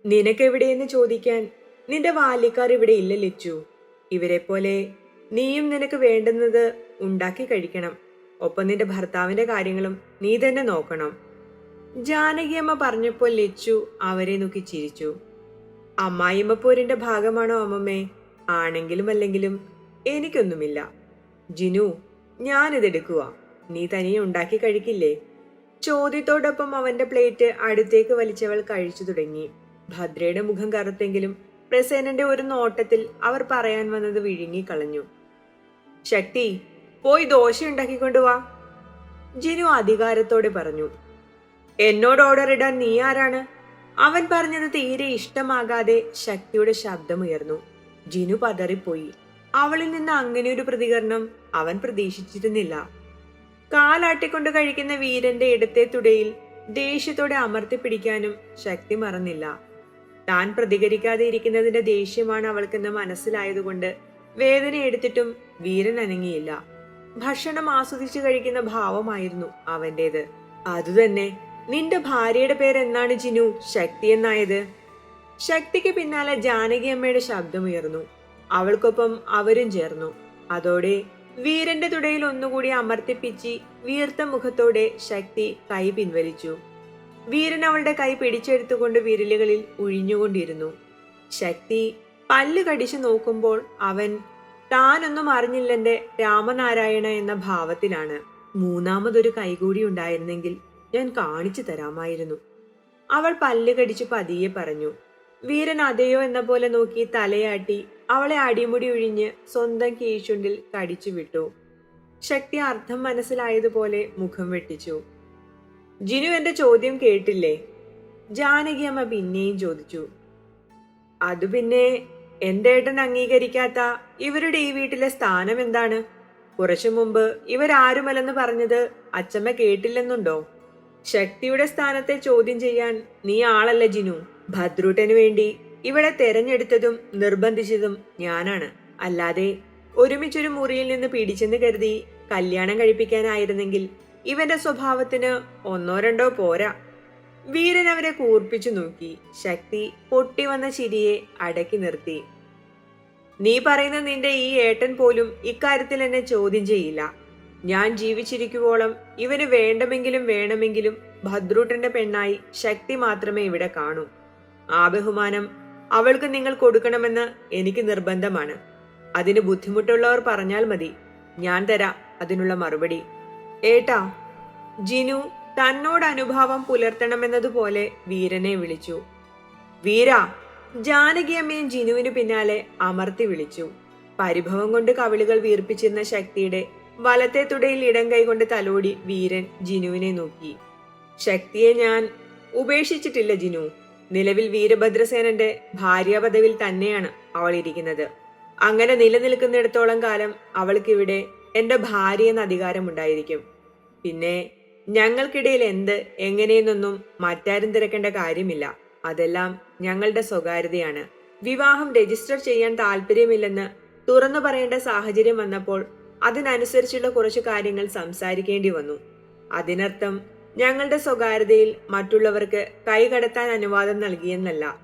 നിനക്കെവിടെയെന്ന് ചോദിക്കാൻ നിന്റെ ബാല്യക്കാർ ഇവിടെ ഇല്ല ലച്ചു. ഇവരെ പോലെ നീയും നിനക്ക് വേണ്ടുന്നത് ഉണ്ടാക്കി കഴിക്കണം. ഒപ്പം നിന്റെ ഭർത്താവിന്റെ കാര്യങ്ങളും നീ തന്നെ നോക്കണം. ജാനകിയമ്മ പറഞ്ഞപ്പോൾ ലച്ചു അവരെ നോക്കി ചിരിച്ചു. അമ്മായിയമ്മ പോരിന്റെ ഭാഗമാണോ അമ്മമ്മേ? ആണെങ്കിലും അല്ലെങ്കിലും എനിക്കൊന്നുമില്ല. ജിനു, ഞാനിതെടുക്കുക. നീ തനിയെ ഉണ്ടാക്കി കഴിക്കില്ലേ? ചോദ്യത്തോടൊപ്പം അവന്റെ പ്ലേറ്റ് അടുത്തേക്ക് വലിച്ചവൾ കഴിച്ചു തുടങ്ങി. ഭദ്രയുടെ മുഖം കറുത്തെങ്കിലും പ്രസേനന്റെ ഒരു നോട്ടത്തിൽ അവർ പറയാൻ വന്നത് വിഴുങ്ങിക്കളഞ്ഞു. ശക്തി, പോയി ദോശ ഉണ്ടാക്കിക്കൊണ്ടുവാ, ജിനു അധികാരത്തോടെ പറഞ്ഞു. എന്നോട് ഓർഡർ ഇടാൻ നീ ആരാണ്? അവൻ പറഞ്ഞത് തീരെ ഇഷ്ടമാകാതെ ശക്തിയുടെ ശബ്ദമുയർന്നു. ജിനു പതറിപ്പോയി. അവളിൽ നിന്ന് അങ്ങനെ ഒരു പ്രതികരണം അവൻ പ്രതീക്ഷിച്ചിരുന്നില്ല. കാലാട്ടിക്കൊണ്ട് കഴിക്കുന്ന വീരന്റെ ഇടത്തെ തുടയിൽ ദേഷ്യത്തോടെ അമർത്തിപ്പിടിക്കാനും ശക്തി മറന്നില്ല. താൻ പ്രതികരിക്കാതെ ഇരിക്കുന്നതിന്റെ ദേഷ്യമാണ് അവൾക്കെന്ന് മനസ്സിലായതുകൊണ്ട് വേദന എടുത്തിട്ടും വീരൻ അനങ്ങിയില്ല. ഭക്ഷണം ആസ്വദിച്ചു കഴിക്കുന്ന ഭാവമായിരുന്നു അവന്റേത്. അതുതന്നെ. നിന്റെ ഭാര്യയുടെ പേരെന്നാണ് ജിനു ശക്തി എന്നായത്? ശക്തിക്ക് പിന്നാലെ ജാനകിയമ്മയുടെ ശബ്ദമുയർന്നു. അവൾക്കൊപ്പം അവരും ചേർന്നു. അതോടെ വീരന്റെ തുടയിൽ ഒന്നുകൂടി അമർത്തിപ്പിച്ച് വീർത്ത മുഖത്തോടെ ശക്തി കൈ പിൻവലിച്ചു. വീരൻ അവളുടെ കൈ പിടിച്ചെടുത്തുകൊണ്ട് വിരലുകളിൽ ഉഴിഞ്ഞുകൊണ്ടിരുന്നു. ശക്തി പല്ല് കടിച്ചു നോക്കുമ്പോൾ അവൻ താനൊന്നും അറിഞ്ഞില്ലെന്റെ രാമനാരായണ എന്ന ഭാവത്തിലാണ്. മൂന്നാമതൊരു കൈകൂടി ഉണ്ടായിരുന്നെങ്കിൽ ഞാൻ കാണിച്ചു തരാമായിരുന്നു, അവൾ പല്ല് കടിച്ചു പതിയെ പറഞ്ഞു. വീരൻ അതെയോ എന്ന പോലെ നോക്കി തലയാട്ടി അവളെ അടിമുടി ഒഴിഞ്ഞ് സ്വന്തം കീഴ്ചുണ്ടിൽ കടിച്ചു വിട്ടു. ശക്തി അർത്ഥം മനസ്സിലായതുപോലെ മുഖം വെട്ടിച്ചു. ജിനു എന്റെ ചോദ്യം കേട്ടില്ലേ? ജാനകിയമ്മ പിന്നെയും ചോദിച്ചു. അത് പിന്നെ, എന്റെ ഏട്ടൻ അംഗീകരിക്കാത്ത ഇവരുടെ ഈ വീട്ടിലെ സ്ഥാനം എന്താണ്? കുറച്ചു മുമ്പ് ഇവരാരുമല്ലെന്ന് പറഞ്ഞത് അച്ചമ്മ കേട്ടില്ലെന്നുണ്ടോ? ശക്തിയുടെ സ്ഥാനത്തെ ചോദ്യം ചെയ്യാൻ നീ ആളല്ല ജിനു. ഭദ്രൂട്ടന് വേണ്ടി ഇവിടെ തെരഞ്ഞെടുത്തതും നിർബന്ധിച്ചതും ഞാനാണ്. അല്ലാതെ ഒരുമിച്ചൊരു മുറിയിൽ നിന്ന് പിടിച്ചെന്ന് കരുതി കല്യാണം കഴിപ്പിക്കാനായിരുന്നെങ്കിൽ ഇവന്റെ സ്വഭാവത്തിന് ഒന്നോ രണ്ടോ പോരാ. വീരൻ അവരെ കൂർപ്പിച്ചു നോക്കി. ശക്തി പൊട്ടി വന്ന ചിരിയെ അടക്കി നിർത്തി. നീ പറയുന്ന നിന്റെ ഈ ഏട്ടൻ പോലും ഇക്കാര്യത്തിൽ എന്നെ ചോദ്യം ചെയ്യില്ല. ഞാൻ ജീവിച്ചിരിക്കുവോളം ഇവന് വേണമെങ്കിലും ഭദ്രൂട്ടന്റെ പെണ്ണായി ശക്തി മാത്രമേ ഇവിടെ കാണൂ. ആ ബഹുമാനം അവൾക്ക് നിങ്ങൾ കൊടുക്കണമെന്ന് എനിക്ക് നിർബന്ധമാണ്. അതിന് ബുദ്ധിമുട്ടുള്ളവർ പറഞ്ഞാൽ മതി, ഞാൻ തരാം അതിനുള്ള മറുപടി. ഏട്ടാ, ജിനു തന്നോട് അനുഭാവം പുലർത്തണമെന്നതുപോലെ വീരനെ വിളിച്ചു. വീര, ജാനകിയമ്മയും ജിനുവിന് പിന്നാലെ അമർത്തി വിളിച്ചു. പരിഭവം കൊണ്ട് കവിളുകൾ വീർപ്പിച്ചിരുന്ന ശക്തിയുടെ വലത്തെ തുടയിൽ ഇടം കൈകൊണ്ട് തലോടി വീരൻ ജിനുവിനെ നോക്കി. ശക്തിയെ ഞാൻ ഉപേക്ഷിച്ചിട്ടില്ല ജിനു. നിലവിൽ വീരഭദ്രസേനന്റെ ഭാര്യാപദവിൽ തന്നെയാണ് അവൾ ഇരിക്കുന്നത്. അങ്ങനെ നിലനിൽക്കുന്നിടത്തോളം കാലം അവൾക്കിവിടെ എന്റെ ഭാര്യ എന്ന അധികാരമുണ്ടായിരിക്കും. പിന്നെ ഞങ്ങൾക്കിടയിൽ എന്ത് എങ്ങനെയെന്നൊന്നും മറ്റാരും തിരക്കേണ്ട കാര്യമില്ല. അതെല്ലാം ഞങ്ങളുടെ സ്വകാര്യതയാണ്. വിവാഹം രജിസ്റ്റർ ചെയ്യാൻ താല്പര്യമില്ലെന്ന് തുറന്നു പറയേണ്ട സാഹചര്യം വന്നപ്പോൾ അതിനനുസരിച്ചുള്ള കുറച്ചു കാര്യങ്ങൾ സംസാരിക്കേണ്ടി വന്നു. അതിനർത്ഥം ഞങ്ങളുടെ സ്വകാര്യതയിൽ മറ്റുള്ളവർക്ക് കൈകടത്താൻ അനുവാദം നൽകിയെന്നല്ല.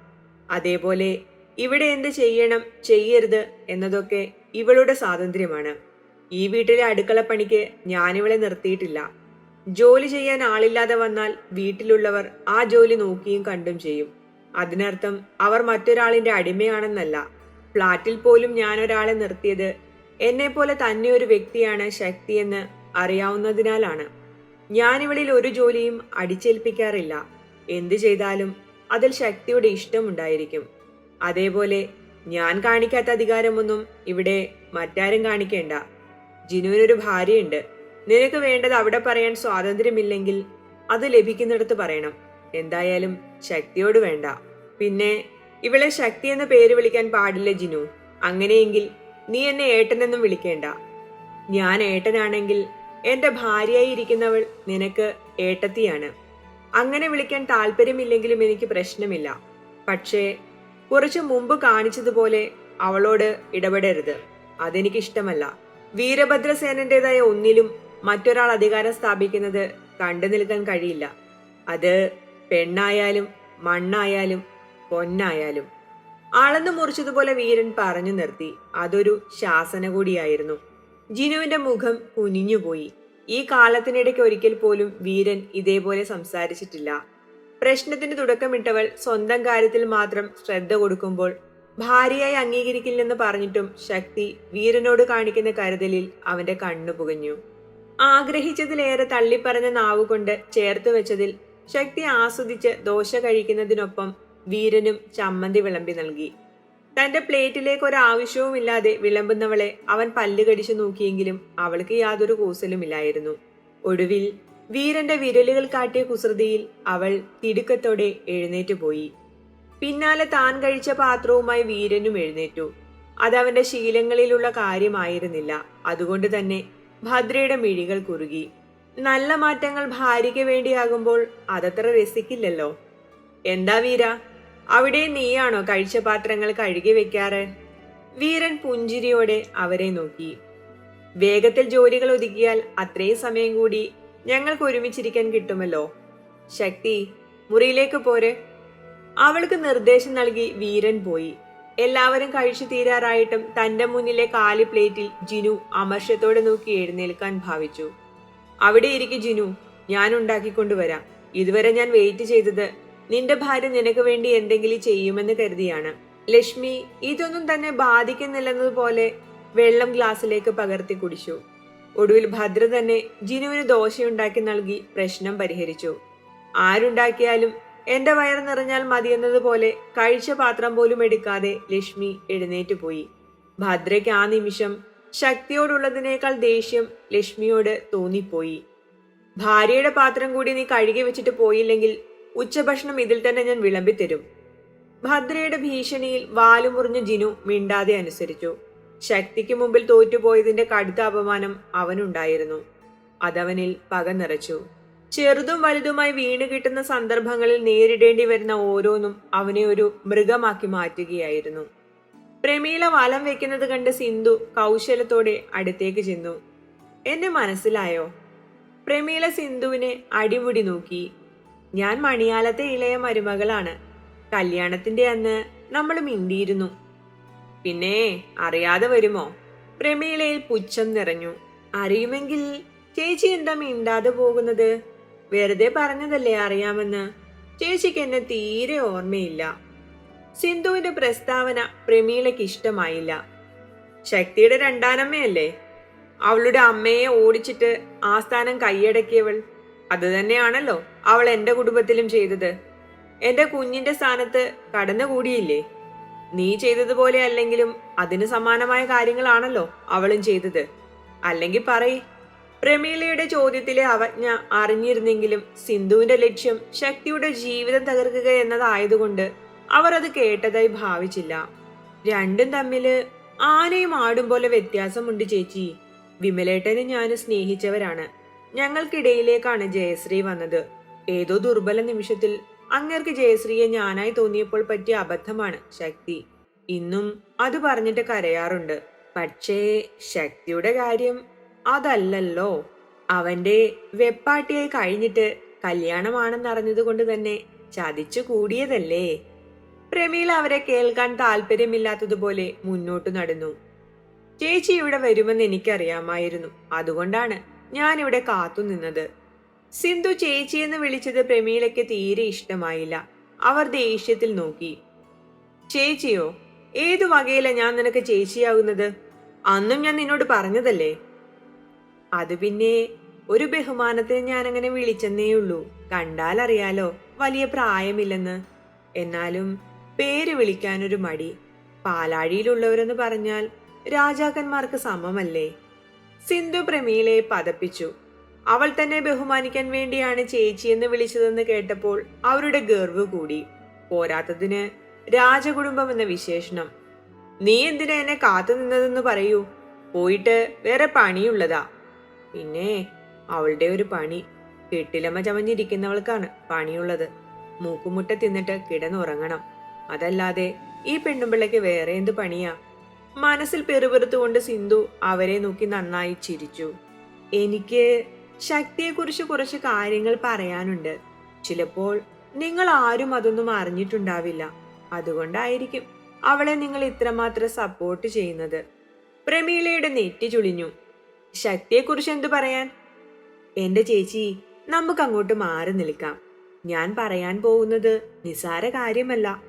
അതേപോലെ ഇവിടെ എന്ത് ചെയ്യണം ചെയ്യരുത് എന്നതൊക്കെ ഇവളുടെ സ്വാതന്ത്ര്യമാണ്. ഈ വീട്ടിലെ അടുക്കളപ്പണിക്ക് ഞാനിവളെ നിർത്തിയിട്ടില്ല. ജോലി ചെയ്യാൻ ആളില്ലാതെ വന്നാൽ വീട്ടിലുള്ളവർ ആ ജോലി നോക്കിയും കണ്ടും ചെയ്യും. അതിനർത്ഥം അവർ മറ്റൊരാളിന്റെ അടിമയാണെന്നല്ല. ഫ്ളാറ്റിൽ പോലും ഞാനൊരാളെ നിർത്തിയത് എന്നെപ്പോലെ തന്നെ ഒരു വ്യക്തിയാണ് ശക്തിയെന്ന് അറിയാവുന്നതിനാലാണ്. ഞാനിവളിൽ ഒരു ജോലിയും അടിച്ചേൽപ്പിക്കാറില്ല. എന്തു ചെയ്താലും അതിൽ ശക്തിയുടെ ഇഷ്ടമുണ്ടായിരിക്കും. അതേപോലെ ഞാൻ കാണിക്കാത്ത അധികാരമൊന്നും ഇവിടെ മറ്റാരും കാണിക്കേണ്ട. ജിനുവിനൊരു ഭാര്യയുണ്ട്. നിനക്ക് വേണ്ടത് അവിടെ പറയാൻ സ്വാതന്ത്ര്യമില്ലെങ്കിൽ അത് ലഭിക്കുന്നിടത്ത് പറയണം. എന്തായാലും ശക്തിയോട് വേണ്ട. പിന്നെ ഇവളെ ശക്തി എന്ന പേര് വിളിക്കാൻ പാടില്ല ജിനു. അങ്ങനെയെങ്കിൽ നീ എന്നെ ഏട്ടനെന്നും വിളിക്കേണ്ട. ഞാൻ ഏട്ടനാണെങ്കിൽ എന്റെ ഭാര്യയായി ഇരിക്കുന്നവൾ നിനക്ക് ഏട്ടത്തിയാണ്. അങ്ങനെ വിളിക്കാൻ താല്പര്യമില്ലെങ്കിലും എനിക്ക് പ്രശ്നമില്ല. പക്ഷേ കുറച്ചു മുമ്പ് കാണിച്ചതുപോലെ അവളോട് ഇടപെടരുത്. അതെനിക്കിഷ്ടമല്ല. വീരഭദ്രസേനന്റേതായ ഒന്നിലും മറ്റൊരാൾ അധികാരം സ്ഥാപിക്കുന്നത് കണ്ടു നിൽക്കാൻ കഴിയില്ല. അത് പെണ്ണായാലും മണ്ണായാലും പൊന്നായാലും. അളന്നു മുറിച്ചതുപോലെ വീരൻ പറഞ്ഞു നിർത്തി. അതൊരു ശാസന കൂടിയായിരുന്നു. ജിനുവിന്റെ മുഖം കുനിഞ്ഞുപോയി. ഈ കാലത്തിനിടയ്ക്ക് ഒരിക്കൽ പോലും വീരൻ ഇതേപോലെ സംസാരിച്ചിട്ടില്ല. പ്രശ്നത്തിന് തുടക്കമിട്ടവൾ സ്വന്തം കാര്യത്തിൽ മാത്രം ശ്രദ്ധ കൊടുക്കുമ്പോൾ ഭാര്യയായി അംഗീകരിക്കില്ലെന്ന് പറഞ്ഞിട്ടും ശക്തി വീരനോട് കാണിക്കുന്ന കരുതലിൽ അവന്റെ കണ്ണു പുകഞ്ഞു. ആഗ്രഹിച്ചതിലേറെ തള്ളിപ്പറഞ്ഞ നാവുകൊണ്ട് ചേർത്ത് വെച്ചതിൽ ശക്തി ആസ്വദിച്ച് ദോശ കഴിക്കുന്നതിനൊപ്പം വീരനും ചമ്മന്തി വിളമ്പി നൽകി. തന്റെ പ്ലേറ്റിലേക്ക് ഒരാവശ്യവുമില്ലാതെ വിളമ്പുന്നവളെ അവൻ പല്ല് കടിച്ചു നോക്കിയെങ്കിലും അവൾക്ക് യാതൊരു കൂസലുമില്ലായിരുന്നു. ഒടുവിൽ വീരന്റെ വിരലുകൾ കാട്ടിയ കുസൃതിയിൽ അവൾ തിടുക്കത്തോടെ എഴുന്നേറ്റു പോയി. പിന്നാലെ താൻ കഴിച്ച പാത്രവുമായി വീരനും എഴുന്നേറ്റു. അതവന്റെ ശീലങ്ങളിലുള്ള കാര്യമായിരുന്നില്ല. അതുകൊണ്ട് തന്നെ ഭദ്രയുടെ മിഴികൾ കുറുകി. നല്ല മാറ്റങ്ങൾ ഭാര്യയ്ക്ക് വേണ്ടിയാകുമ്പോൾ അതത്ര രസിക്കില്ലല്ലോ. എന്താ വീര, അവിടെ നീയാണോ കഴിച്ച പാത്രങ്ങൾ കഴുകി വെക്കാറ്? വീരൻ പുഞ്ചിരിയോടെ അവരെ നോക്കി. വേഗത്തിൽ ജോലികൾ ഒതുക്കിയാൽ അത്രയും സമയം കൂടി ഞങ്ങൾക്ക് ഒരുമിച്ചിരിക്കാൻ കിട്ടുമല്ലോ. ശക്തി, മുറിയിലേക്ക് പോരെ. അവൾക്ക് നിർദ്ദേശം നൽകി വീരൻ പോയി. എല്ലാവരും കഴിച്ചു തീരാറായിട്ടും തന്റെ മുന്നിലെ കാലി പ്ലേറ്റിൽ ജിനു അമർഷത്തോടെ നോക്കി എഴുന്നേൽക്കാൻ ഭാവിച്ചു. അവിടെ ഇരിക്കും ജിനു, ഞാൻ ഉണ്ടാക്കിക്കൊണ്ടുവരാം. ഇതുവരെ ഞാൻ വെയിറ്റ് ചെയ്തത് നിന്റെ ഭാര്യ നിനക്ക് വേണ്ടി എന്തെങ്കിലും ചെയ്യുമെന്ന് കരുതിയാണ്. ലക്ഷ്മി ഇതൊന്നും തന്നെ ബാധിക്കുന്നില്ലെന്നതുപോലെ വെള്ളം ഗ്ലാസ്സിലേക്ക് പകർത്തി കുടിച്ചു. ഒടുവിൽ ഭദ്ര തന്നെ ജിനുവിന് ദോശയുണ്ടാക്കി നൽകി പ്രശ്നം പരിഹരിച്ചു. ആരുണ്ടാക്കിയാലും എന്റെ വയറ് നിറഞ്ഞാൽ മതിയെന്നതുപോലെ കഴിച്ച പാത്രം പോലും എടുക്കാതെ ലക്ഷ്മി എഴുന്നേറ്റു പോയി. ഭദ്രയ്ക്ക് ആ നിമിഷം ശക്തിയോടുള്ളതിനേക്കാൾ ദേഷ്യം ലക്ഷ്മിയോട് തോന്നിപ്പോയി. ഭാര്യയുടെ പാത്രം കൂടി നീ കഴുകി വെച്ചിട്ട് പോയില്ലെങ്കിൽ ഉച്ചഭക്ഷണം ഇതിൽ തന്നെ ഞാൻ വിളമ്പിത്തരും. ഭദ്രയുടെ ഭീഷണിയിൽ വാലുമുറിഞ്ഞ ജിനു മിണ്ടാതെ അനുസരിച്ചു. ശക്തിക്ക് മുമ്പിൽ തോറ്റുപോയതിന്റെ കടുത്ത അപമാനം അവനുണ്ടായിരുന്നു. അതവനിൽ പക നിറച്ചു. ചെറുതും വലുതുമായി വീണു കിട്ടുന്ന സന്ദർഭങ്ങളിൽ നേരിടേണ്ടി വരുന്ന ഓരോന്നും അവനെ ഒരു മൃഗമാക്കി മാറ്റുകയായിരുന്നു. പ്രമീള വലം വെക്കുന്നത് കണ്ട് സിന്ധു കൗശലത്തോടെ അടുത്തേക്ക് ചെന്നു. എന്നെ മനസ്സിലായോ? പ്രമീള സിന്ധുവിനെ അടിമുടി നോക്കി. ഞാൻ മണിയാലത്തെ ഇളയ മരുമകളാണ്. കല്യാണത്തിന്റെ അന്ന് നമ്മൾ മിണ്ടിയിരുന്നു. പിന്നെ അറിയാതെ വരുമോ? പ്രമീളയിൽ പുച്ഛം നിറഞ്ഞു. അറിയുമെങ്കിൽ ചേച്ചി എന്താ മിണ്ടാതെ പോകുന്നത്? വെറുതെ പറഞ്ഞതല്ലേ അറിയാമെന്ന്. ചേച്ചിക്ക് എന്നെ തീരെ ഓർമ്മയില്ല. സിന്ധുവിന്റെ പ്രസ്താവന പ്രമീളയ്ക്ക് ഇഷ്ടമായില്ല. ശക്തിയുടെ രണ്ടാനമ്മയല്ലേ? അവളുടെ അമ്മയെ ഓടിച്ചിട്ട് ആ സ്ഥാനം കൈയടക്കിയവൾ. അത് തന്നെയാണല്ലോ അവൾ എന്റെ കുടുംബത്തിലും ചെയ്തത്. എന്റെ കുഞ്ഞിന്റെ സ്ഥാനത്ത് കടന്നുകൂടിയില്ലേ? നീ ചെയ്തതുപോലെ അല്ലെങ്കിലും അതിന് സമാനമായ കാര്യങ്ങളാണല്ലോ അവളും ചെയ്തത്. അല്ലെങ്കിൽ പറയ്. പ്രമീളയുടെ ചോദ്യത്തിലെ അവജ്ഞ അറിഞ്ഞിരുന്നെങ്കിലും സിന്ധുവിന്റെ ലക്ഷ്യം ശക്തിയുടെ ജീവിതം തകർക്കുക എന്നതായതുകൊണ്ട് അവർ അത് കേട്ടതായി ഭാവിച്ചില്ല. രണ്ടും തമ്മില് ആനയും ആടും പോലെ വ്യത്യാസമുണ്ട് ചേച്ചി. വിമലേട്ടനെ ഞാൻ സ്നേഹിച്ചവരാണ്. ഞങ്ങൾക്കിടയിലേക്കാണ് ജയശ്രീ വന്നത്. ഏതോ ദുർബല നിമിഷത്തിൽ അങ്ങേർക്ക് ജയശ്രീയെ ഞാനായി തോന്നിയപ്പോൾ പറ്റിയ അബദ്ധമാണ് ശക്തി. ഇന്നും അത് പറഞ്ഞിട്ട് കരയാറുണ്ട്. പക്ഷേ ശക്തിയുടെ കാര്യം അതല്ലല്ലോ. അവന്റെ വെപ്പാട്ടിയായി കഴിഞ്ഞിട്ട് കല്യാണമാണെന്നറിഞ്ഞത് കൊണ്ട് തന്നെ ചതിച്ചു കൂടിയതല്ലേ. പ്രമീള അവരെ കേൾക്കാൻ താല്പര്യമില്ലാത്തതുപോലെ മുന്നോട്ടു നടന്നു. ചേച്ചി ഇവിടെ വരുമെന്ന് എനിക്കറിയാമായിരുന്നു. അതുകൊണ്ടാണ് ഞാൻ ഇവിടെ കാത്തുനിന്നത്. സിന്ധു ചേച്ചിയെന്ന് വിളിച്ചത് പ്രമീളയ്ക്ക് തീരെ ഇഷ്ടമായില്ല. അവർ ദേഷ്യത്തിൽ നോക്കി. ചേച്ചിയോ? ഏതു വകയില ഞാൻ നിനക്ക് ചേച്ചിയാകുന്നത്? അന്നും ഞാൻ നിന്നോട് പറഞ്ഞതല്ലേ. അത് പിന്നെ ഒരു ബഹുമാനത്തിന് ഞാൻ അങ്ങനെ വിളിച്ചെന്നേയുള്ളൂ. കണ്ടാൽ അറിയാലോ വലിയ പ്രായമില്ലെന്ന്. എന്നാലും പേര് വിളിക്കാനൊരു മടി. പാലാഴിയിലുള്ളവരെന്ന് പറഞ്ഞാൽ രാജാക്കന്മാർക്ക് സമമല്ലേ. സിന്ധു പ്രമീളയെ പതപ്പിച്ചു. അവൾ തന്നെ ബഹുമാനിക്കാൻ വേണ്ടിയാണ് ചേച്ചിയെന്ന് വിളിച്ചതെന്ന് കേട്ടപ്പോൾ അവരുടെ ഗർവ് കൂടി. പോരാത്തതിന് രാജകുടുംബം എന്ന വിശേഷണം. നീ എന്തിനാ എന്നെ കാത്തു നിന്നതെന്ന് പറയൂ. പോയിട്ട് വേറെ പണിയുള്ളതാ. പിന്നെ അവളുടെ ഒരു പണി. കെട്ടിലമ്മ ചമഞ്ഞിരിക്കുന്നവൾക്കാണ് പണിയുള്ളത്. മൂക്കുമുട്ട തിന്നിട്ട് കിടന്നുറങ്ങണം. അതല്ലാതെ ഈ പെണ്ണുമ്പിള്ളയ്ക്ക് വേറെ എന്ത് പണിയാ? മനസ്സിൽ പെറുപെറുത്തുകൊണ്ട് സിന്ധു അവരെ നോക്കി നന്നായി ചിരിച്ചു. എനിക്ക് ശക്തിയെക്കുറിച്ച് കുറച്ച് കാര്യങ്ങൾ പറയാനുണ്ട്. ചിലപ്പോൾ നിങ്ങൾ ആരും അതൊന്നും അറിഞ്ഞിട്ടുണ്ടാവില്ല. അതുകൊണ്ടായിരിക്കും അവളെ നിങ്ങൾ ഇത്രമാത്രം സപ്പോർട്ട് ചെയ്യുന്നത്. പ്രമീളയുടെ നെറ്റി ചുളിഞ്ഞു. ശക്തിയെക്കുറിച്ച് എന്തു പറയാൻ? എന്റെ ചേച്ചി, നമുക്ക് അങ്ങോട്ട് മാറി നിൽക്കാം. ഞാൻ പറയാൻ പോകുന്നത് നിസാര കാര്യമല്ല.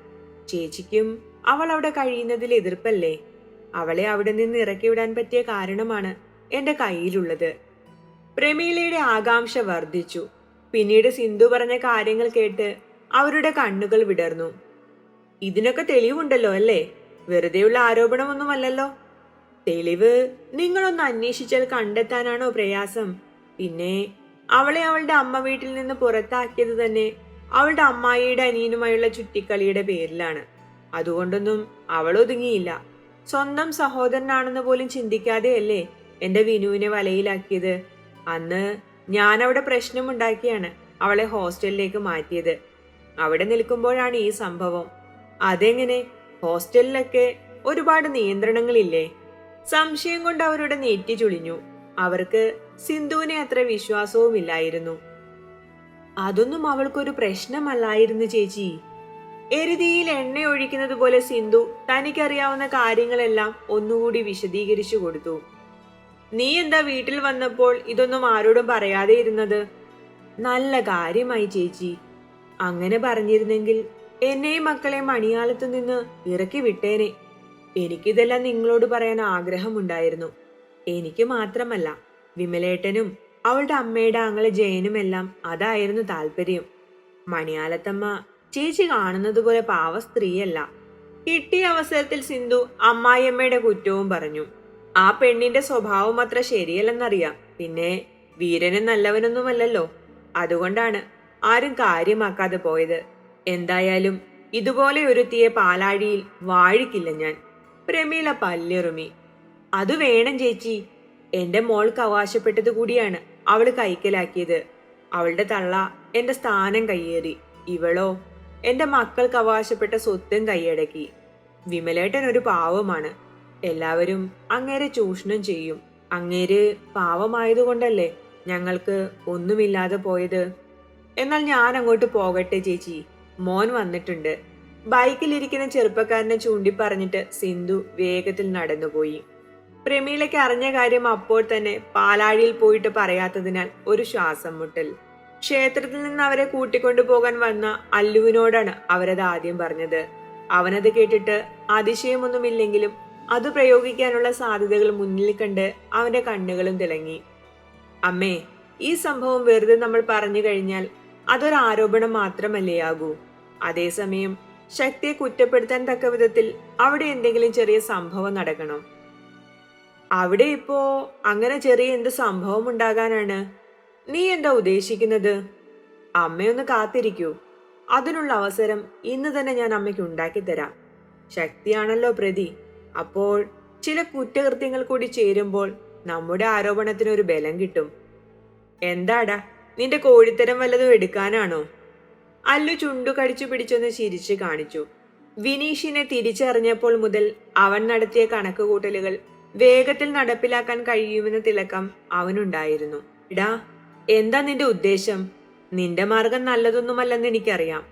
ചേച്ചിക്കും അവൾ അവിടെ കഴിയുന്നതിൽ എതിർപ്പല്ലേ? അവളെ അവിടെ നിന്ന് ഇറക്കിവിടാൻ പറ്റിയ കാരണമാണ് എന്റെ കയ്യിലുള്ളത്. പ്രമീളയുടെ ആകാംക്ഷ വർദ്ധിച്ചു. പിന്നീട് സിന്ധു പറഞ്ഞ കാര്യങ്ങൾ കേട്ട് അവരുടെ കണ്ണുകൾ വിടർന്നു. ഇതിനൊക്കെ തെളിവുണ്ടല്ലോ അല്ലേ? വെറുതെയുള്ള ആരോപണമൊന്നുമല്ലല്ലോ. തെളിവ് നിങ്ങളൊന്ന് അന്വേഷിച്ചാൽ കണ്ടെത്താനാണോ പ്രയാസം? പിന്നെ അവളെ അവളുടെ അമ്മ വീട്ടിൽ നിന്ന് പുറത്താക്കിയത് തന്നെ അവളുടെ അമ്മായിയുടെ അനിയനുമായുള്ള ചുറ്റിക്കളിയുടെ പേരിലാണ്. അതുകൊണ്ടൊന്നും അവൾ ഒതുങ്ങിയില്ല. സ്വന്തം സഹോദരനാണെന്ന് പോലും ചിന്തിക്കാതെയല്ലേ എന്റെ വിനുവിനെ വലയിലാക്കിയത്. അന്ന് ഞാൻ അവിടെ പ്രശ്നമുണ്ടാക്കിയാണ് അവളെ ഹോസ്റ്റലിലേക്ക് മാറ്റിയത്. അവിടെ നിൽക്കുമ്പോഴാണ് ഈ സംഭവം. അതെങ്ങനെ? ഹോസ്റ്റലിലൊക്കെ ഒരുപാട് നിയന്ത്രണങ്ങളില്ലേ? സംശയം കൊണ്ട് അവരുടെ നെറ്റി ചുളിഞ്ഞു. അവർക്ക് സിന്ധുവിനെ അത്ര വിശ്വാസവുമില്ലായിരുന്നു. അതൊന്നും അവൾക്കൊരു പ്രശ്നമല്ലായിരുന്നു ചേച്ചി. എരുതിയിൽ എണ്ണ ഒഴിക്കുന്നത് പോലെ സിന്ധു തനിക്കറിയാവുന്ന കാര്യങ്ങളെല്ലാം ഒന്നുകൂടി വിശദീകരിച്ചു കൊടുത്തു. നീ എന്താ വീട്ടിൽ വന്നപ്പോൾ ഇതൊന്നും ആരോടും പറയാതെ ഇരുന്നത്? നല്ല കാര്യമായി ചേച്ചി. അങ്ങനെ പറഞ്ഞിരുന്നെങ്കിൽ എന്നെയും മക്കളെയും മണിയാലത്തു നിന്ന് ഇറക്കി വിട്ടേനെ. എനിക്കിതെല്ലാം നിങ്ങളോട് പറയാൻ ആഗ്രഹമുണ്ടായിരുന്നു. എനിക്ക് മാത്രമല്ല, വിമലേട്ടനും അവളുടെ അമ്മയുടെ ആങ്ങളെ ജയനുമെല്ലാം അതായിരുന്നു താല്പര്യം. മണിയാലത്തമ്മ ചേച്ചി കാണുന്നത് പോലെ പാവ സ്ത്രീയല്ല. കിട്ടിയ അവസരത്തിൽ സിന്ധു അമ്മായിയമ്മയുടെ കുറ്റവും പറഞ്ഞു. ആ പെണ്ണിന്റെ സ്വഭാവം അത്ര ശരിയല്ലെന്നറിയാം. പിന്നെ വീരനും നല്ലവനൊന്നുമല്ലല്ലോ. അതുകൊണ്ടാണ് ആരും കാര്യമാക്കാതെ പോയത്. എന്തായാലും ഇതുപോലെ ഒരുത്തിയെ പാലാഴിയിൽ വാഴിക്കില്ല ഞാൻ. പ്രമീള പല്ലെറുമി. അത് വേണം ചേച്ചി. എന്റെ മോൾക്ക് അവകാശപ്പെട്ടത് കൂടിയാണ് അവള് കൈക്കലാക്കിയത്. അവളുടെ തള്ള എന്റെ സ്ഥാനം കയ്യേറി. ഇവളോ എന്റെ മക്കൾക്ക് അവകാശപ്പെട്ട സ്വത്തും കൈയടക്കി. വിമലേട്ടൻ ഒരു പാവമാണ്. എല്ലാവരും അങ്ങേരെ ചൂഷണം ചെയ്യും. അങ്ങേര് പാവമായതുകൊണ്ടല്ലേ ഞങ്ങൾക്ക് ഒന്നുമില്ലാതെ പോയത്. എന്നാൽ ഞാൻ അങ്ങോട്ട് പോകട്ടെ ചേച്ചി, മോൻ വന്നിട്ടുണ്ട്. ബൈക്കിലിരിക്കുന്ന ചെറുപ്പക്കാരനെ ചൂണ്ടിപ്പറഞ്ഞിട്ട് സിന്ധു വേഗത്തിൽ നടന്നുപോയി. പ്രമീളയ്ക്ക് അറിഞ്ഞ കാര്യം അപ്പോൾ തന്നെ പാലാഴിയിൽ പോയിട്ട് പറയാത്തതിനാൽ ഒരു ശ്വാസം മുട്ടൽ. ക്ഷേത്രത്തിൽ നിന്ന് അവരെ കൂട്ടിക്കൊണ്ടു പോകാൻ വന്ന അല്ലുവിനോടാണ് അവരത് ആദ്യം പറഞ്ഞത്. അവനത് കേട്ടിട്ട് അതിശയമൊന്നുമില്ലെങ്കിലും അത് പ്രയോഗിക്കാനുള്ള സാധ്യതകൾ മുന്നിൽ കണ്ട് അവന്റെ കണ്ണുകളും തിളങ്ങി. അമ്മേ, ഈ സംഭവം വെറുതെ നമ്മൾ പറഞ്ഞു കഴിഞ്ഞാൽ അതൊരു ആരോപണം മാത്രമല്ലേ ആകൂ. അതേസമയം ശക്തിയെ കുറ്റപ്പെടുത്താൻ തക്ക വിധത്തിൽ അവിടെ എന്തെങ്കിലും ചെറിയ സംഭവം നടക്കണം. അവിടെ ഇപ്പോ അങ്ങനെ ചെറിയ എന്ത് സംഭവം ഉണ്ടാകാനാണ്? നീ എന്താ ഉദ്ദേശിക്കുന്നത്? അമ്മയൊന്ന് കാത്തിരിക്കൂ. അതിനുള്ള അവസരം ഇന്ന് തന്നെ ഞാൻ അമ്മയ്ക്ക് ഉണ്ടാക്കി തരാം. ശക്തിയാണല്ലോ പ്രതി. അപ്പോൾ ചില കുറ്റകൃത്യങ്ങൾ കൂടി ചേരുമ്പോൾ നമ്മുടെ ആരോപണത്തിനൊരു ബലം കിട്ടും. എന്താടാ, നിന്റെ കോഴിത്തരം വല്ലതും എടുക്കാനാണോ? അല്ലു ചുണ്ടു കടിച്ചു പിടിച്ചൊന്ന് ചിരിച്ചു കാണിച്ചു. വിനീഷിനെ തിരിച്ചറിഞ്ഞപ്പോൾ മുതൽ അവൻ നടത്തിയ കണക്കുകൂട്ടലുകൾ വേഗത്തിൽ നടപ്പിലാക്കാൻ കഴിയുമെന്ന തിളക്കം അവനുണ്ടായിരുന്നു. എടാ, എന്താ നിന്റെ ഉദ്ദേശം? നിന്റെ മാർഗം നല്ലതൊന്നുമല്ലെന്ന് എനിക്കറിയാം.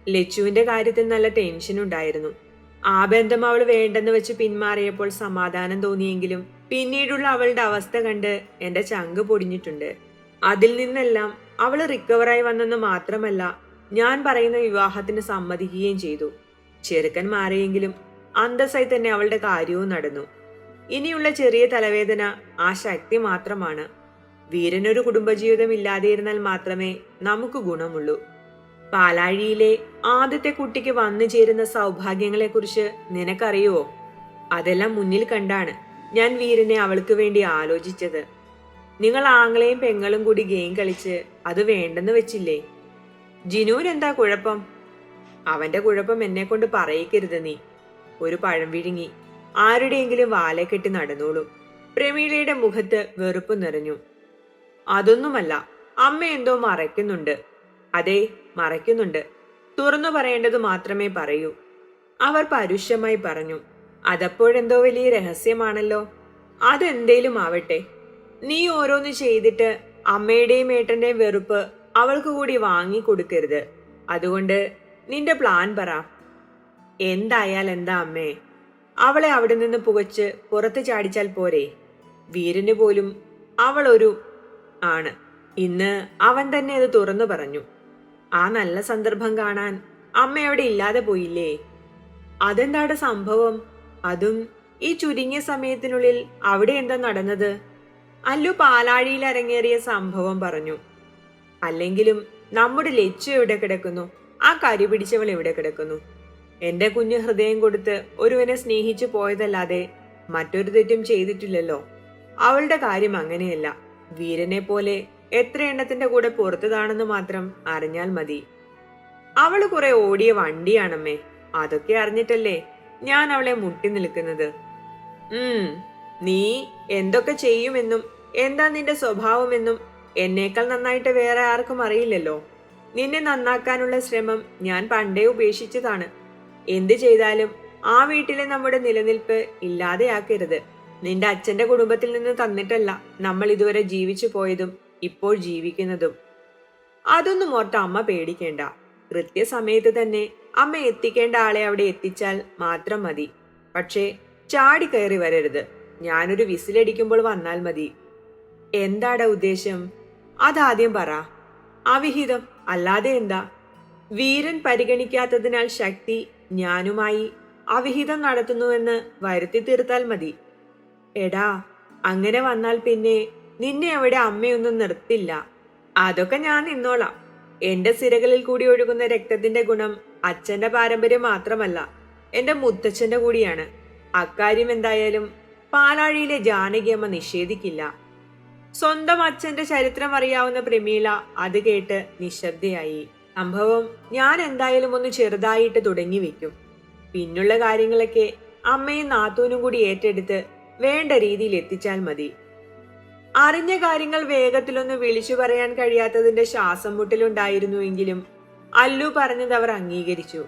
ലച്ചുവിന്റെ കാര്യത്തിൽ നല്ല ടെൻഷൻ ഉണ്ടായിരുന്നു. ആ ബന്ധം അവൾ വേണ്ടെന്ന് വെച്ച് പിന്മാറിയപ്പോൾ സമാധാനം തോന്നിയെങ്കിലും പിന്നീടുള്ള അവളുടെ അവസ്ഥ കണ്ട് എന്റെ ചങ്ക് പൊടിഞ്ഞിട്ടുണ്ട്. അതിൽ നിന്നെല്ലാം അവൾ റിക്കവറായി വന്നെന്ന് മാത്രമല്ല, ഞാൻ പറയുന്ന വിവാഹത്തിന് സമ്മതിക്കുകയും ചെയ്തു. ചെറുക്കൻ മാറിയെങ്കിലും അന്തസ്സായി തന്നെ അവളുടെ കാര്യവും നടന്നു. ഇനിയുള്ള ചെറിയ തലവേദന ആ ശക്തി മാത്രമാണ്. വീരനൊരു കുടുംബജീവിതം ഇല്ലാതെയിരുന്നാൽ മാത്രമേ നമുക്ക് ഗുണമുള്ളൂ. പാലാഴിയിലെ ആദ്യത്തെ കുട്ടിക്ക് വന്നു ചേരുന്ന സൗഭാഗ്യങ്ങളെക്കുറിച്ച് നിനക്കറിയുവോ? അതെല്ലാം മുന്നിൽ കണ്ടാണ് ഞാൻ വീരനെ അവൾക്ക് വേണ്ടി ആലോചിച്ചത്. നിങ്ങൾ ആങ്ങളെയും പെങ്ങളും കൂടി ഗെയിം കളിച്ച് അത് വേണ്ടെന്ന് വെച്ചില്ലേ? ജിനുവിനെന്താ കുഴപ്പം? അവന്റെ കുഴപ്പം എന്നെ കൊണ്ട് പറയിക്കരുത് നീ. ഒരു പഴം വിഴുങ്ങി ആരുടെയെങ്കിലും വാലെ കെട്ടി നടന്നോളും. പ്രമീളയുടെ മുഖത്ത് വെറുപ്പ് നിറഞ്ഞു. അതൊന്നുമല്ല, അമ്മ എന്തോ മറയ്ക്കുന്നുണ്ട്. അതെ, മറയ്ക്കുന്നുണ്ട്. തുറന്നു പറയേണ്ടത് മാത്രമേ പറയൂ. അവർ പരുഷമായി പറഞ്ഞു. അതപ്പോഴെന്തോ വലിയ രഹസ്യമാണല്ലോ. അതെന്തേലും ആവട്ടെ, നീ ഓരോന്ന് ചെയ്തിട്ട് അമ്മയുടെയും ഏട്ടന്റെയും വെറുപ്പ് അവൾക്ക് കൂടി വാങ്ങിക്കൊടുക്കരുത്. അതുകൊണ്ട് നിന്റെ പ്ലാൻ പറ. എന്തായാൽ എന്താ അമ്മേ, അവളെ അവിടെ നിന്ന് പുകച്ച് പുറത്ത് ചാടിച്ചാൽ പോരെ? വീരന് പോലും അവൾ ഒരു ആണ്. ഇന്ന് അവൻ തന്നെ അത് തുറന്നു പറഞ്ഞു. ആ നല്ല സന്ദർഭം കാണാൻ അമ്മ അവിടെ ഇല്ലാതെ പോയില്ലേ? അതെന്താണ് സംഭവം? അതും ഈ ചുരുങ്ങിയ സമയത്തിനുള്ളിൽ അവിടെ എന്താ നടന്നത്? അല്ലു പാലാഴിയിൽ അരങ്ങേറിയ സംഭവം പറഞ്ഞു. അല്ലെങ്കിലും നമ്മുടെ ലച്ചു എവിടെ കിടക്കുന്നു? ആ കരി പിടിച്ചവൾ എവിടെ കിടക്കുന്നു? എന്റെ കുഞ്ഞു ഹൃദയം കൊടുത്ത് ഒരുവനെ സ്നേഹിച്ചു പോയതല്ലാതെ മറ്റൊരു തെറ്റും ചെയ്തിട്ടില്ലല്ലോ. അവളുടെ കാര്യം അങ്ങനെയല്ല. വീരനെ പോലെ എത്ര എണ്ണത്തിന്റെ കൂടെ പുറത്തതാണെന്ന് മാത്രം അറിഞ്ഞാൽ മതി. അവള് കുറെ ഓടിയ വണ്ടിയാണമ്മേ. അതൊക്കെ അറിഞ്ഞിട്ടല്ലേ ഞാൻ അവളെ മുട്ടി നിൽക്കുന്നത്. നീ എന്തൊക്കെ ചെയ്യുമെന്നും എന്താ നിന്റെ സ്വഭാവമെന്നും എന്നേക്കാൾ നന്നായിട്ട് വേറെ ആർക്കും അറിയില്ലല്ലോ. നിന്നെ നന്നാക്കാനുള്ള ശ്രമം ഞാൻ പണ്ടേ ഉപേക്ഷിച്ചതാണ്. എന്ത് ചെയ്താലും ആ വീട്ടിലെ നമ്മുടെ നിലനിൽപ്പ് ഇല്ലാതെയാക്കരുത്. നിന്റെ അച്ഛന്റെ കുടുംബത്തിൽ നിന്ന് തന്നിട്ടല്ല നമ്മൾ ഇതുവരെ ജീവിച്ചു പോയതും ഇപ്പോൾ ജീവിക്കുന്നതും. അതൊന്നും ഓർത്ത് അമ്മ പേടിക്കേണ്ട. കൃത്യസമയത്ത് തന്നെ അമ്മ എത്തിക്കേണ്ട ആളെ അവിടെ എത്തിച്ചാൽ മാത്രം മതി. പക്ഷേ ചാടിക്കയറി വരരുത്. ഞാനൊരു വിസിലടിക്കുമ്പോൾ വന്നാൽ മതി. എന്താടാ ഉദ്ദേശം? അതാദ്യം പറ. അവിഹിതം, അല്ലാതെ എന്താ? വീരൻ പരിഗണിക്കാത്തതിനാൽ ശക്തി ഞാനുമായി അവിഹിതം നടത്തുന്നുവെന്ന് വരുത്തി തീർത്താൽ മതി. എടാ, അങ്ങനെ വന്നാൽ പിന്നെ നിന്നെ അവിടെ അമ്മയൊന്നും നിർത്തില്ല. അതൊക്കെ ഞാൻ നിന്നോളാം. എന്റെ സിരകളിൽ കൂടി ഒഴുകുന്ന രക്തത്തിന്റെ ഗുണം അച്ഛന്റെ പാരമ്പര്യം മാത്രമല്ല, എന്റെ മുത്തച്ഛന്റെ കൂടിയാണ്. അക്കാര്യം എന്തായാലും പാലാഴിയിലെ ജാനകിയമ്മ നിഷേധിക്കില്ല. സ്വന്തം അച്ഛന്റെ ചരിത്രം അറിയാവുന്ന പ്രമീള അത് കേട്ട് നിശബ്ദയായി. സംഭവം ഞാൻ എന്തായാലും ഒന്ന് ചെറുതായിട്ട് തുടങ്ങി വെക്കും. പിന്നുള്ള കാര്യങ്ങളൊക്കെ അമ്മയും നാത്തൂനും കൂടി ഏറ്റെടുത്ത് വേണ്ട രീതിയിൽ എത്തിച്ചാൽ മതി. അറിഞ്ഞ കാര്യങ്ങൾ വേഗത്തിലൊന്ന് വിളിച്ചു പറയാൻ കഴിയാത്തതിന്റെ ശ്വാസം മുട്ടലുണ്ടായിരുന്നുവെങ്കിലും അല്ലു പറഞ്ഞത് അവർ അംഗീകരിച്ചു.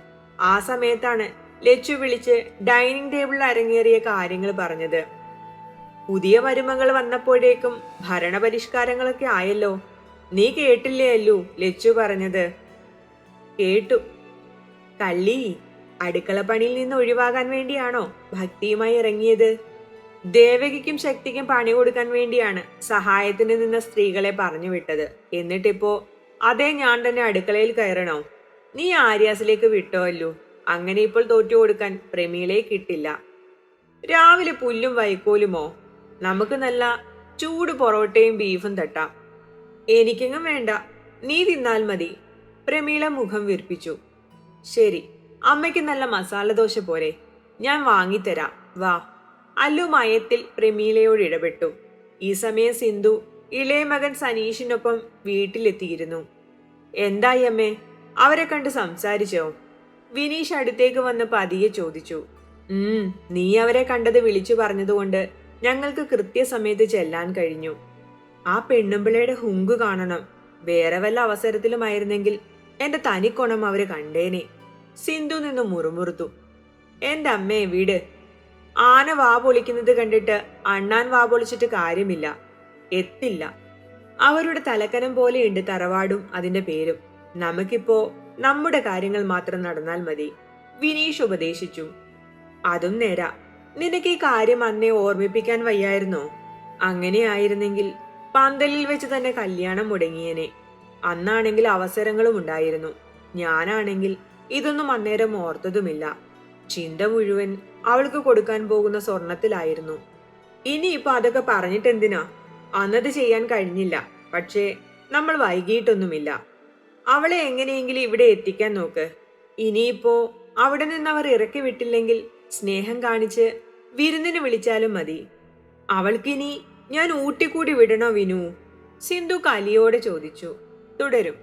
ആ സമയത്താണ് ലച്ചു വിളിച്ച് ഡൈനിങ് ടേബിളിൽ അരങ്ങേറിയ കാര്യങ്ങൾ പറഞ്ഞത്. പുതിയ മരുമകൾ വന്നപ്പോഴേക്കും ഭരണപരിഷ്കാരങ്ങളൊക്കെ ആയല്ലോ. നീ കേട്ടില്ലേ അല്ലു ലച്ചു പറഞ്ഞത്? കേട്ടു. കള്ളി, അടുക്കള പണിയിൽ നിന്ന് ഒഴിവാകാൻ വേണ്ടിയാണോ ഭക്തിയുമായി ഇറങ്ങിയത്? ദേവകിക്കും ശക്തിക്കും പണി കൊടുക്കാൻ വേണ്ടിയാണ് സഹായത്തിന് നിന്ന സ്ത്രീകളെ പറഞ്ഞു വിട്ടത്. എന്നിട്ടിപ്പോ അതേ ഞാൻ തന്നെ അടുക്കളയിൽ കയറണോ? നീ ആര്യാസിലേക്ക് വിട്ടോ അല്ലു. അങ്ങനെ ഇപ്പോൾ തോറ്റു കൊടുക്കാൻ പ്രമീളയെ കിട്ടില്ല. രാവിലെ പുല്ലും വൈക്കോലുമോ? നമുക്ക് നല്ല ചൂട് പൊറോട്ടയും ബീഫും തട്ടാം. എനിക്കെങ്ങും വേണ്ട, നീ തിന്നാൽ മതി. പ്രമീള മുഖം വീർപ്പിച്ചു. ശരി, അമ്മയ്ക്ക് നല്ല മസാല ദോശ പോരെ? ഞാൻ വാങ്ങിത്തരാം, വാ. അല്ലു മയത്തിൽ പ്രമീളയോട് ഇടപെട്ടു. ഈ സമയം സിന്ധു ഇളയ മകൻ സനീഷിനൊപ്പം വീട്ടിലെത്തിയിരുന്നു. എന്തായി അമ്മേ, അവരെ കണ്ട് സംസാരിച്ചോ? വിനീഷ് അടുത്തേക്ക് വന്ന് പതിയെ ചോദിച്ചു. നീ അവരെ കണ്ടത് വിളിച്ചു പറഞ്ഞതുകൊണ്ട് ഞങ്ങൾക്ക് കൃത്യസമയത്ത് ചെല്ലാൻ കഴിഞ്ഞു. ആ പെണ്ണുമ്പിളയുടെ ഹുങ്ക് കാണണം. വേറെ വല്ല അവസരത്തിലുമായിരുന്നെങ്കിൽ എന്റെ തനിക്കൊണം അവര് കണ്ടേനെ. സിന്ധു നിന്ന് മുറുമുറുത്തു. എന്റെ അമ്മേ വീട്. ആന വാ പൊളിക്കുന്നത് കണ്ടിട്ട് അണ്ണാൻ വാ പൊളിച്ചിട്ട് കാര്യമില്ല. എത്തില്ല. അവരുടെ തലക്കനം പോലെയുണ്ട് തറവാടും അതിന്റെ പേരും. നമുക്കിപ്പോ നമ്മുടെ കാര്യങ്ങൾ മാത്രം നടന്നാൽ മതി, വിനീഷ് ഉപദേശിച്ചു. അതും നേരാ. നിനക്ക് ഈ കാര്യം അന്നേ ഓർമ്മിപ്പിക്കാൻ വയ്യായിരുന്നോ? അങ്ങനെയായിരുന്നെങ്കിൽ പന്തലിൽ വെച്ച് തന്നെ കല്യാണം മുടങ്ങിയേനെ. അന്നാണെങ്കിൽ അവസരങ്ങളും ഉണ്ടായിരുന്നു. ഞാനാണെങ്കിൽ ഇതൊന്നും അന്നേരം ഓർത്തതുമില്ല. ചിന്ത മുഴുവൻ അവൾക്ക് കൊടുക്കാൻ പോകുന്ന സ്വർണത്തിലായിരുന്നു. ഇനിയിപ്പോ അതൊക്കെ പറഞ്ഞിട്ടെന്തിനാ? അന്നത് ചെയ്യാൻ കഴിഞ്ഞില്ല. പക്ഷേ നമ്മൾ വൈകിട്ടൊന്നുമില്ല. അവളെ എങ്ങനെയെങ്കിലും ഇവിടെ എത്തിക്കാൻ നോക്ക്. ഇനിയിപ്പോ അവിടെ നിന്ന് അവർ ഇറക്കി വിട്ടില്ലെങ്കിൽ സ്നേഹം കാണിച്ച് വിരുന്നിന് വിളിച്ചാലും മതി. അവൾക്കിനി ഞാൻ ഊട്ടിക്കൂടി വിടണോ വിനു? സിന്ധു കലിയോടെ ചോദിച്ചു. തുടരും.